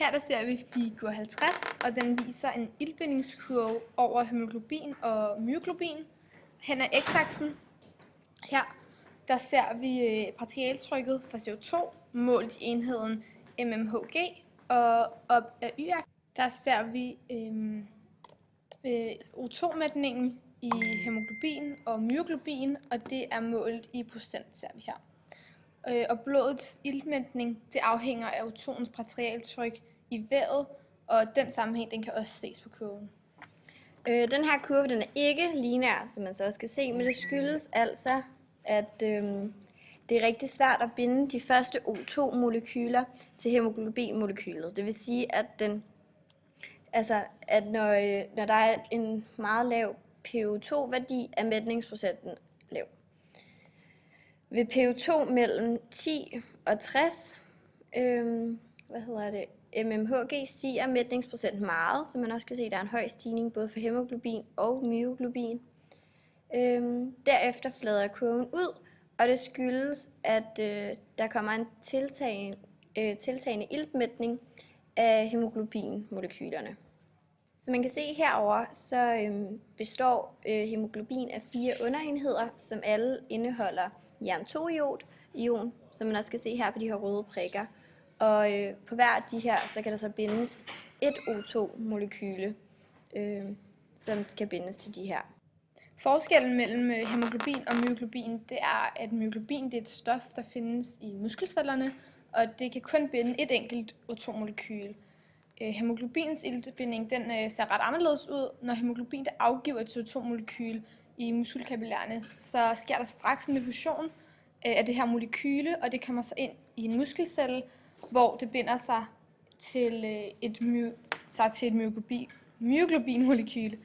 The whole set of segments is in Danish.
Her der ser vi figur 50, og den viser en iltbindingskurve over hæmoglobin og myoglobin hen ad x-aksen. Her der ser vi partialtrykket for CO2 målt i enheden mmHg, og op ad y-aksen der ser vi O2-mætningen i hæmoglobin og myoglobin, og det er målt i procent, ser vi her. Og blodets iltmætning, det afhænger af O2'ens partialtryk i vævet, og den sammenhæng den kan også ses på kurven. Den her kurve den er ikke lineær, som man så også kan se, men det skyldes altså, at det er rigtig svært at binde de første O2-molekyler til hæmoglobinmolekylet. Det vil sige, at når der er en meget lav PO2-værdi, er mætningsprocenten lav. Ved PO2 mellem 10 og 60 mmHg stiger mætningsprocenten meget, så man også kan se, at der er en høj stigning både for hæmoglobin og myoglobin. Derefter flader kurven ud, og det skyldes, at der kommer en tiltagende iltmætning af hæmoglobinmolekylerne. Så man kan se herover, så består hæmoglobin af 4 underenheder, som alle indeholder jern 2-ion, som man også kan se her på de her røde prikker. Og på hver af de her, så kan der så bindes et O2-molekyle, som kan bindes til de her. Forskellen mellem hæmoglobin og myoglobin, det er, at myoglobin det er et stof, der findes i muskelcellerne, og det kan kun binde et enkelt O2-molekyl. Hæmoglobins iltbinding den ser ret anderledes ud. Når hæmoglobin det afgiver et CO2-molekyl i muskelkapillærerne, så sker der straks en diffusion af det her molekyle, og det kommer så ind i en muskelcelle, hvor det binder sig til et myoglobinmolekyle.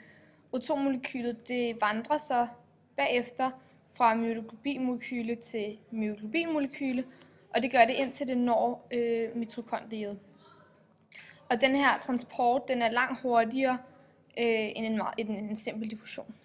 O2-molekylet det vandrer så bagefter fra myoglobinmolekyle til myoglobinmolekyle, og det gør det indtil det når mitokondriet. Og den her transport den er langt hurtigere end en simpel diffusion.